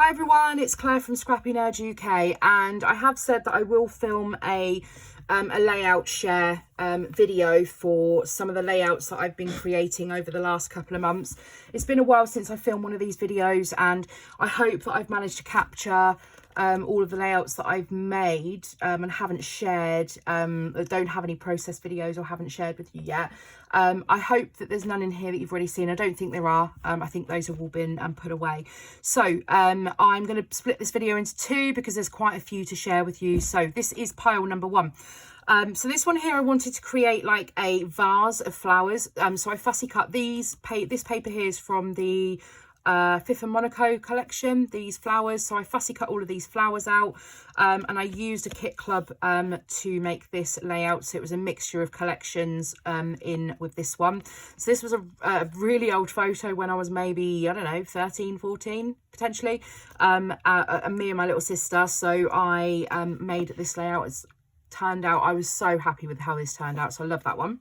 Hi everyone, it's Claire from ScrappyNerdUK, and I have said that I will film a layout share video for some of the layouts that I've been creating over the last couple of months. It's been a while since I filmed one of these videos, and I hope that I've managed to capture all of the layouts that I've made and haven't shared, don't have any process videos or haven't shared with you yet. I hope that there's none in here that you've already seen. I don't think there are. I think those have all been put away. So I'm going to split this video into two because there's quite a few to share with you. So this is pile number one. So this one here, I wanted to create like a vase of flowers. So I fussy cut these. This paper here is from the Fifth and Monaco collection, these flowers. So I fussy cut all of these flowers out, and I used a kit club to make this layout. So it was a mixture of collections in with this one. So this was a really old photo when I was maybe, I don't know, 13, 14 potentially, me and my little sister. So I made this layout. It's turned out, I was so happy with how this turned out, so I love that one.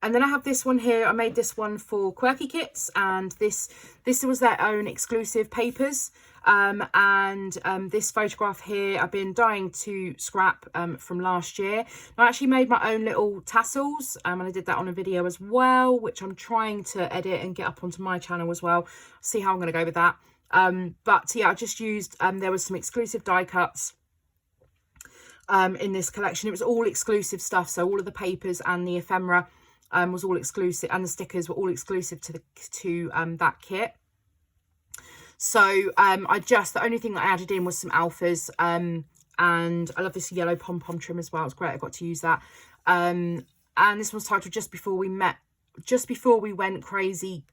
And then I have this one here. I made this one for Quirky Kits, and this was their own exclusive papers. This photograph here, I've been dying to scrap from last year. I actually made my own little tassels, and I did that on a video as well, which I'm trying to edit and get up onto my channel as well. See how I'm going to go with that. But yeah, I just used, there was some exclusive die cuts in this collection. It was all exclusive stuff, so all of the papers and the ephemera was all exclusive, and the stickers were all exclusive to that kit. So the only thing that I added in was some alphas, and I love this yellow pom-pom trim as well. It's great, I got to use that. And this one's titled Just Before We Went Crazy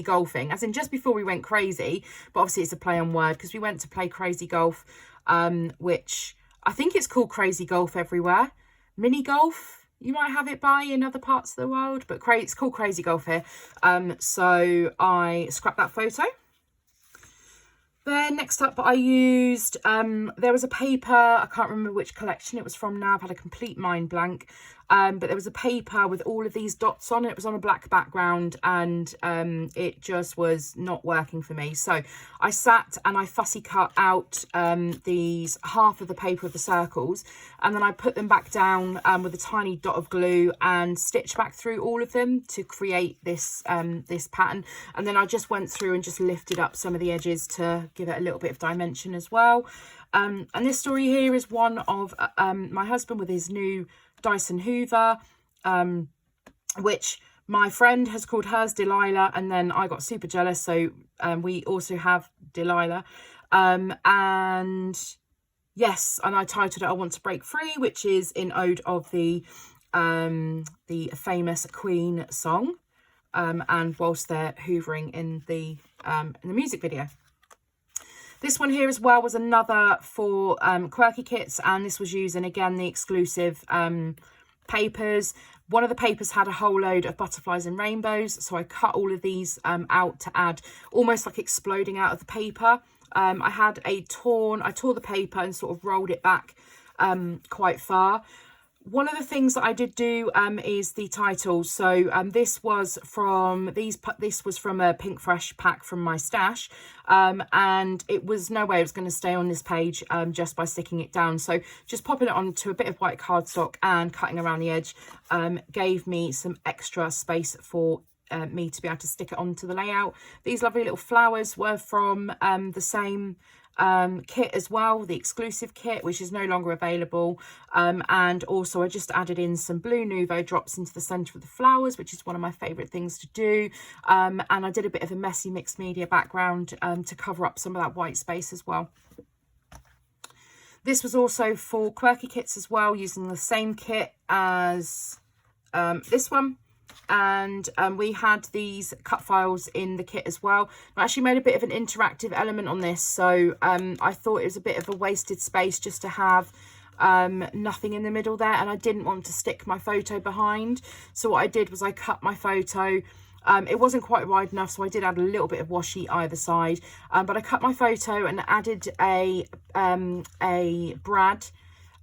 Golfing, as in just before we went crazy, but obviously it's a play on word because we went to play crazy golf, which I think it's called crazy golf everywhere. Mini golf, you might have it by in other parts of the world, but it's called crazy golf here. So I scrapped that photo. Then next up, I used, there was a paper, I can't remember which collection it was from now, I've had a complete mind blank, but there was a paper with all of these dots on it. It was on a black background, and it just was not working for me. So I sat and I fussy cut out these half of the paper of the circles, and then I put them back down with a tiny dot of glue and stitched back through all of them to create this this pattern. And then I just went through and just lifted up some of the edges to give it a little bit of dimension as well. And this story here is one of my husband with his new Dyson Hoover, which my friend has called hers Delilah, and then I got super jealous, so we also have Delilah. And yes, and I titled it I Want to Break Free, which is in ode of the famous Queen song, and whilst they're hoovering in the music video. This one here as well was another for Quirky Kits, and this was using, again, the exclusive papers. One of the papers had a whole load of butterflies and rainbows, so I cut all of these out to add almost like exploding out of the paper. I tore the paper and sort of rolled it back quite far. One of the things that I did do is the titles. So this was from a Pink Fresh pack from my stash, and it was no way it was going to stay on this page just by sticking it down. So just popping it onto a bit of white cardstock and cutting around the edge gave me some extra space for me to be able to stick it onto the layout. These lovely little flowers were from the same kit as well, the exclusive kit, which is no longer available, and also I just added in some blue Nouveau drops into the center of the flowers, which is one of my favorite things to do, and I did a bit of a messy mixed media background to cover up some of that white space as well. This was also for Quirky Kits as well, using the same kit as this one. And we had these cut files in the kit as well. I actually made a bit of an interactive element on this, so I thought it was a bit of a wasted space just to have nothing in the middle there, and I didn't want to stick my photo behind. So what I did was I cut my photo. It wasn't quite wide enough, so I did add a little bit of washi either side, but I cut my photo and added a brad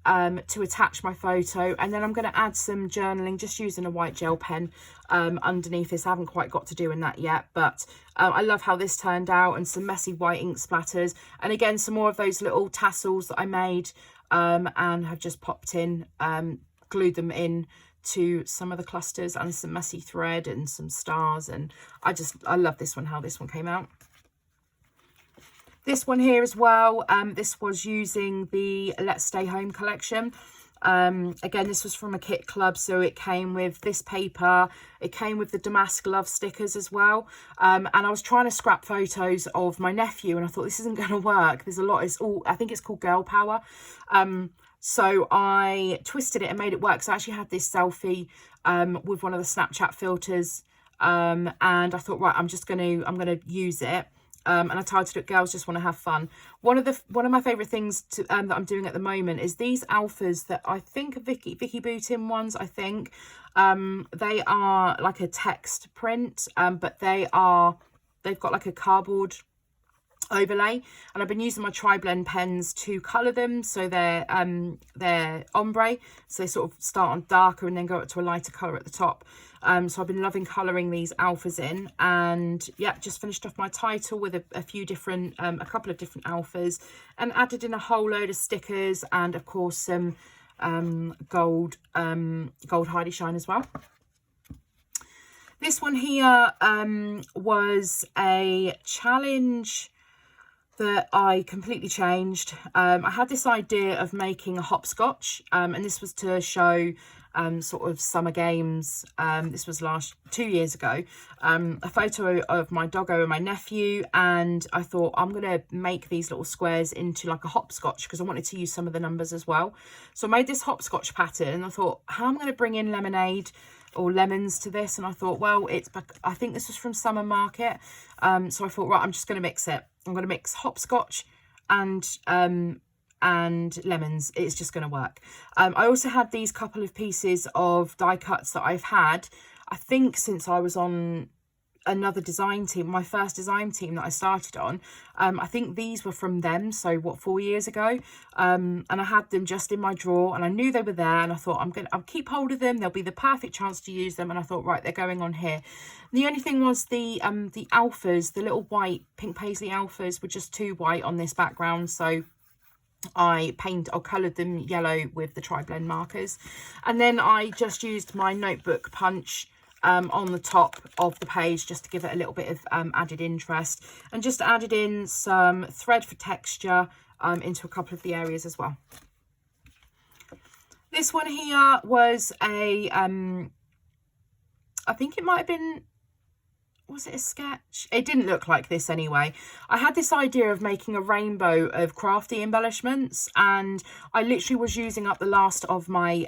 to attach my photo, and then I'm going to add some journaling just using a white gel pen underneath this. I haven't quite got to doing that yet, but I love how this turned out, and some messy white ink splatters, and again some more of those little tassels that I made and have just popped in, glued them in to some of the clusters, and some messy thread and some stars, and I love this one, how this one came out. This one here as well, this was using the Let's Stay Home collection. Again, this was from a kit club, so it came with this paper, it came with the Damask Love stickers as well, and I was trying to scrap photos of my nephew, and I thought this isn't going to work. There's a lot, it's all, I think it's called Girl Power, so I twisted it and made it work. So I actually had this selfie with one of the Snapchat filters, and I thought, right, I'm gonna use it. And I titled it "Girls Just Want to Have Fun." One of my favourite things that I'm doing at the moment is these alphas that I think are Vicky Boutin ones. I think they are like a text print, but they've got like a cardboard overlay, and I've been using my tri-blend pens to colour them, so they're ombre, so they sort of start on darker and then go up to a lighter colour at the top. So I've been loving colouring these alphas in, and yeah, just finished off my title with a few different, a couple of different alphas, and added in a whole load of stickers, and of course some gold Heidi Shine as well. This one here was a challenge that I completely changed. I had this idea of making a hopscotch, and this was to show sort of summer games. This was 2 years ago, a photo of my doggo and my nephew, and I thought I'm gonna make these little squares into like a hopscotch because I wanted to use some of the numbers as well. So I made this hopscotch pattern, and I thought, how am I going to bring in lemonade or lemons to this? And I thought, well, I think this was from Summer Market, so I thought, right, I'm just going to mix it. I'm going to mix hopscotch and lemons. It's just going to work. I also had these couple of pieces of die cuts that I've had, I think, since I was on another design team, my first design team that I started on. I think these were from them, so what, 4 years ago, and I had them just in my drawer, and I knew they were there, and I thought I'll keep hold of them, there'll be the perfect chance to use them. And I thought, right, they're going on here. The only thing was the alphas, the little white pink paisley alphas, were just too white on this background, so I coloured them yellow with the tri-blend markers, and then I just used my notebook punch on the top of the page just to give it a little bit of added interest, and just added in some thread for texture into a couple of the areas as well. This one here was a I think it might have been, was it a sketch? It didn't look like this anyway. I had this idea of making a rainbow of crafty embellishments, and I literally was using up the last of my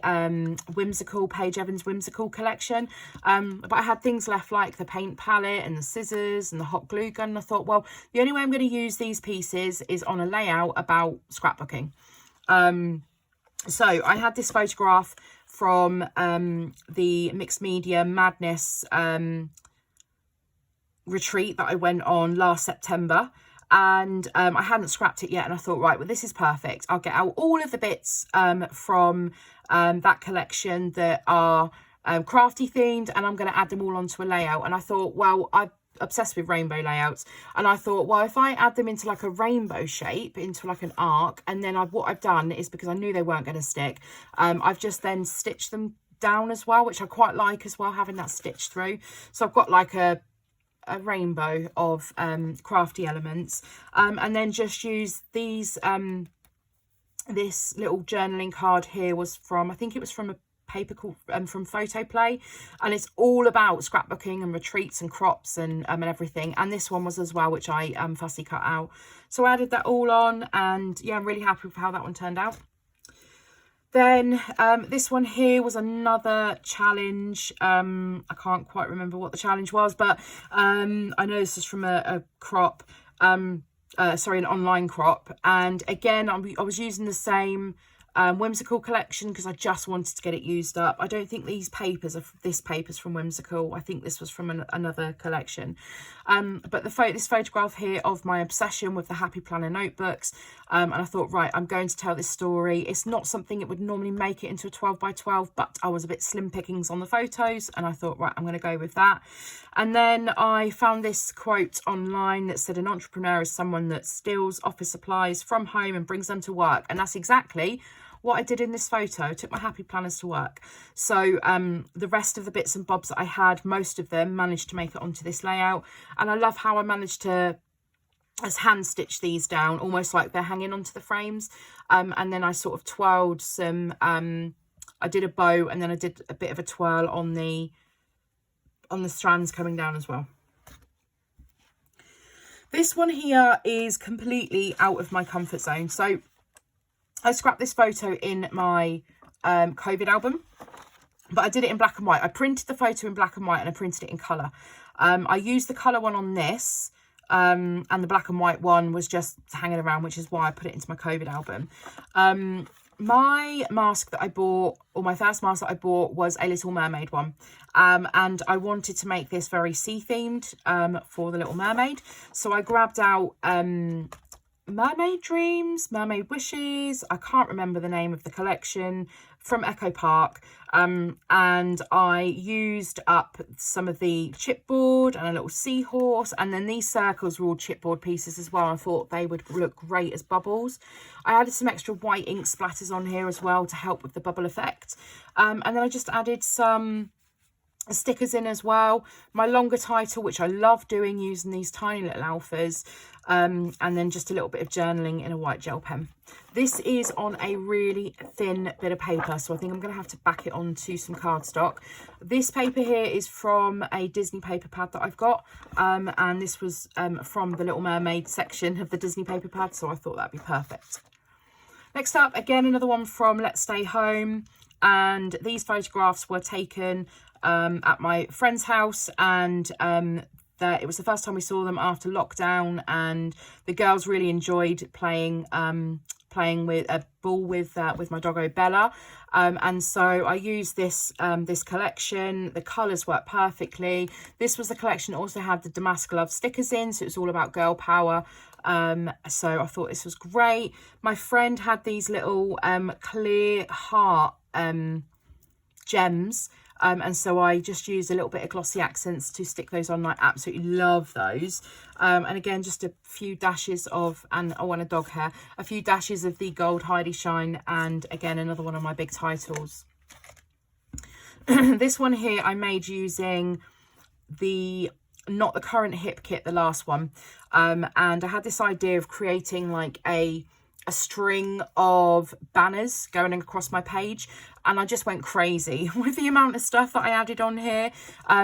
whimsical, Paige Evans whimsical collection, but I had things left like the paint palette and the scissors and the hot glue gun, and I thought, well, the only way I'm going to use these pieces is on a layout about scrapbooking. So I had this photograph from the Mixed Media Madness retreat that I went on last September, and I hadn't scrapped it yet, and I thought, right, well, this is perfect. I'll get out all of the bits from that collection that are crafty themed, and I'm going to add them all onto a layout. And I thought, well, I'm obsessed with rainbow layouts, and I thought, well, if I add them into like a rainbow shape, into like an arc, and then what I've done is, because I knew they weren't going to stick, I've just then stitched them down as well, which I quite like as well, having that stitched through. So I've got like a rainbow of crafty elements, and then just use these this little journaling card here was from, I think it was from a paper called from Photo Play, and it's all about scrapbooking and retreats and crops and everything, and this one was as well, which I fussy cut out. So I added that all on, and yeah, I'm really happy with how that one turned out. Then this one here was another challenge. I can't quite remember what the challenge was, but I know this is from a crop, sorry, an online crop. And again, I was using the same Whimsical collection, because I just wanted to get it used up. I don't think these papers are, this paper's from Whimsical. I think this was from another collection. But this photograph here of my obsession with the Happy Planner notebooks. And I thought, right, I'm going to tell this story. It's not something it would normally make it into a 12 by 12, but I was a bit slim pickings on the photos. And I thought, right, I'm going to go with that. And then I found this quote online that said, an entrepreneur is someone that steals office supplies from home and brings them to work. And that's exactly what I did in this photo. I took my Happy Planners to work. So the rest of the bits and bobs that I had, most of them managed to make it onto this layout. And I love how I managed to hand stitch these down, almost like they're hanging onto the frames. And then I sort of twirled some, I did a bow, and then I did a bit of a twirl on the strands coming down as well. This one here is completely out of my comfort zone. So I scrapped this photo in my COVID album, but I did it in black and white. I printed the photo in black and white, and I printed it in colour. I used the colour one on this, and the black and white one was just hanging around, which is why I put it into my COVID album. My mask that I bought, or my first mask that I bought, was a Little Mermaid one. And I wanted to make this very sea themed for the Little Mermaid. So I grabbed out Mermaid Dreams, Mermaid Wishes, I can't remember the name of the collection, from Echo Park, and I used up some of the chipboard and a little seahorse, and then these circles were all chipboard pieces as well. I thought they would look great as bubbles. I added some extra white ink splatters on here as well to help with the bubble effect, and then I just added some stickers in as well. My longer title, which I love doing using these tiny little alphas, and then just a little bit of journaling in a white gel pen. This is on a really thin bit of paper, so I think I'm going to have to back it onto some cardstock. This paper here is from a Disney paper pad that I've got, and this was from the Little Mermaid section of the Disney paper pad, so I thought that'd be perfect. Next up, again, another one from Let's Stay Home, and these photographs were taken at my friend's house, and it was the first time we saw them after lockdown, and the girls really enjoyed playing with a ball with my doggo Bella, and so I used this this collection. The colours work perfectly. This was the collection that also had the Damask Love stickers in, so it's all about girl power. So I thought this was great. My friend had these little clear heart gems, and so I just used a little bit of glossy accents to stick those on. I absolutely love those. And again, just a few dashes of, and I want a dog hair, a few dashes of the gold Heidi Shine, and again, another one of my big titles. This one here I made using not the current hip kit, the last one. And I had this idea of creating like a string of banners going across my page, and I just went crazy with the amount of stuff that I added on here,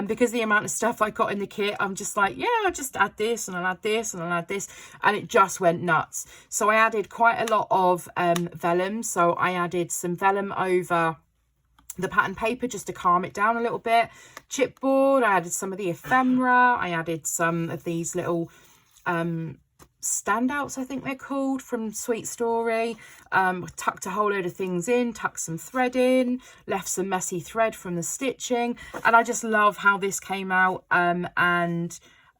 because the amount of stuff I got in the kit, I'm just like, yeah, I'll just add this, and I'll add this, and I'll add this, and it just went nuts. So I added quite a lot of vellum. So I added some vellum over the pattern paper just to calm it down a little bit. Chipboard, I added some of the ephemera, I added some of these little standouts, I think they're called, from Sweet Story. Tucked a whole load of things in, tucked some thread in, left some messy thread from the stitching, and I just love how this came out. Yeah,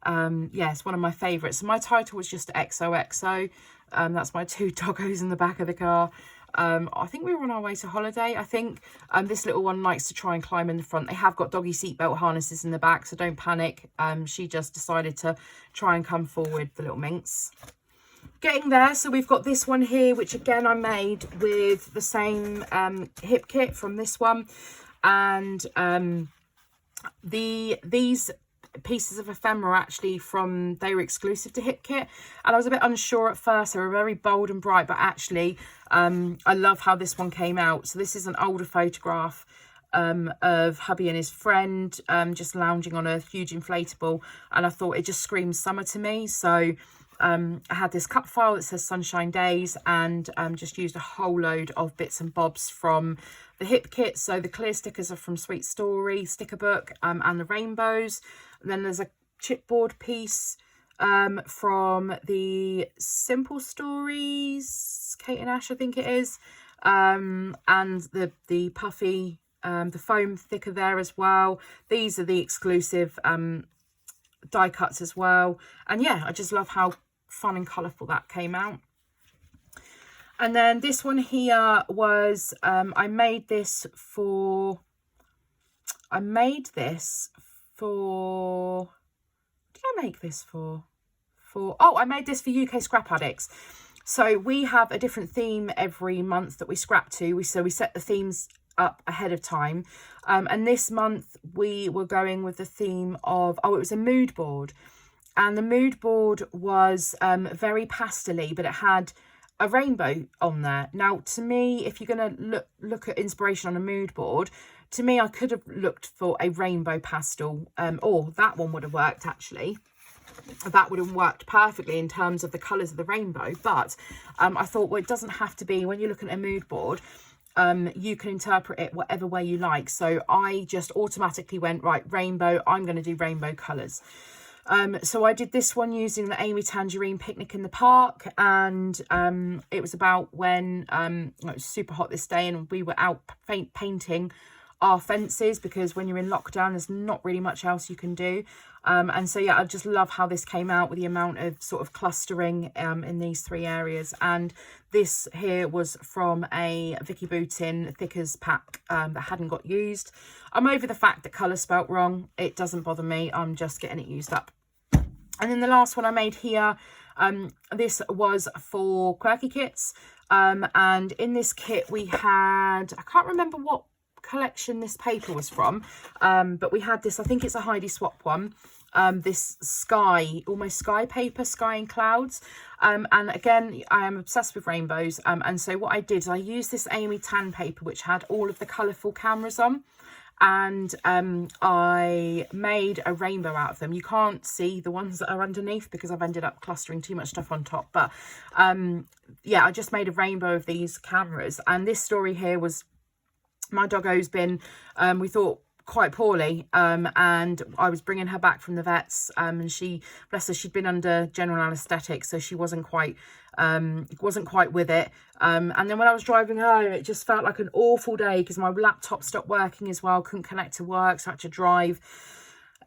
it's one of my favorites. My title was just XOXO. That's my two doggos in the back of the car. I think we were on our way to holiday. I think this little one likes to try and climb in the front. They have got doggy seatbelt harnesses in the back, so don't panic. She just decided to try and come forward, the little minx. Getting there, so we've got this one here, which again I made with the same hip kit from this one, and these pieces of ephemera actually they were exclusive to hip kit, and I was a bit unsure at first. They were very bold and bright, but actually I love how this one came out. So this is an older photograph of hubby and his friend just lounging on a huge inflatable, and I thought it just screams summer to me. So I had this cut file that says Sunshine Days, and just used a whole load of bits and bobs from the hip kit. So the clear stickers are from Sweet Story sticker book, and the rainbows. And then there's a chipboard piece from the Simple Stories, Kate and Ash, I think it is. and the puffy, the foam thicker there as well. These are the exclusive die cuts as well. And yeah, I just love how fun and colourful that came out. And then this one here was, I made this for, what did I make this for? Oh, I made this for UK Scrap Addicts. So we have a different theme every month that we scrap to. So we set the themes up ahead of time. And this month we were going with the theme of, it was a mood board. And the mood board was very pastel-y, but it had a rainbow on there. Now, to me, if you're going to look at inspiration on a mood board, to me, I could have looked for a rainbow pastel, or that one would have worked actually. That would have worked perfectly in terms of the colours of the rainbow. But I thought, well, it doesn't have to be, when you're looking at a mood board, you can interpret it whatever way you like. So I just automatically went, right, rainbow, I'm going to do rainbow colours. So I did this one using the Amy Tangerine Picnic in the Park, and it was about when it was super hot this day and we were out painting our fences, because when you're in lockdown there's not really much else you can do. And so yeah, I just love how this came out with the amount of sort of clustering in these 3 areas. And this here was from a Vicky Boutin Thickers pack that hadn't got used. I'm over the fact that colour spelt wrong. It doesn't bother me. I'm just getting it used up. And then the last one I made here, this was for Quirky Kits. And in this kit we had, I can't remember what collection this paper was from, but we had this, I think it's a Heidi Swap one, this sky, almost sky paper, Sky and Clouds. And again, I am obsessed with rainbows. And so what I did is I used this Amy Tan paper, which had all of the colourful cameras on. And I made a rainbow out of them. You can't see the ones that are underneath because I've ended up clustering too much stuff on top. But yeah, I just made a rainbow of these cameras. And this story here was, my doggo's been, we thought, quite poorly, and I was bringing her back from the vets, and she, bless her, she'd been under general anaesthetic, so she wasn't quite with it. And then when I was driving home, it just felt like an awful day because my laptop stopped working as well, couldn't connect to work, so I had to drive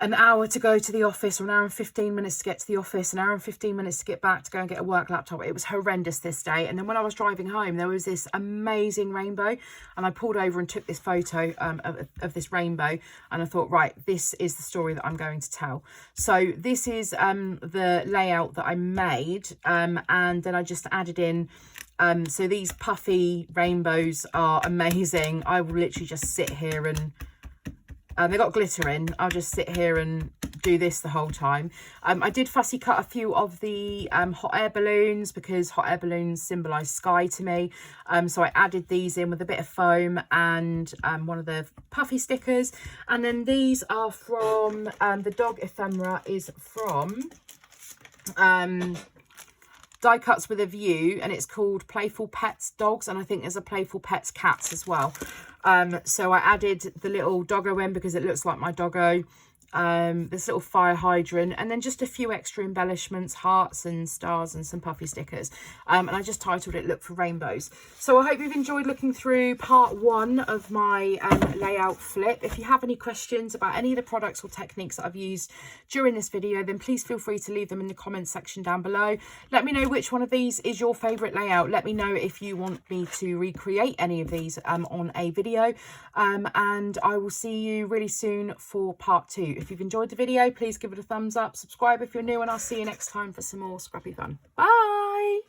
an hour to go to the office, or an hour and 15 minutes to get to the office, an hour and 15 minutes to get back to go and get a work laptop. It was horrendous this day. And then when I was driving home, there was this amazing rainbow, and I pulled over and took this photo of this rainbow, and I thought, right, this is the story that I'm going to tell. So this is the layout that I made, and then I just added in, so these puffy rainbows are amazing. I will literally just sit here and they got glitter in. I'll just sit here and do this the whole time. I did fussy cut a few of the hot air balloons because hot air balloons symbolise sky to me. So I added these in with a bit of foam and one of the puffy stickers. And then these are from, the dog ephemera is from Die Cuts with a View, and it's called Playful Pets Dogs, and I think there's a Playful Pets Cats as well. So I added the little doggo in because it looks like my doggo, this little fire hydrant, and then just a few extra embellishments, hearts and stars and some puffy stickers, and I just titled it Look for Rainbows. So I hope you've enjoyed looking through part 1 of my layout flip. If you have any questions about any of the products or techniques that I've used during this video, then please feel free to leave them in the comments section down below. Let me know which one of these is your favorite layout. Let me know if you want me to recreate any of these on a video, and I will see you really soon for part 2. If you've enjoyed the video, please give it a thumbs up, subscribe if you're new, and I'll see you next time for some more scrappy fun. Bye!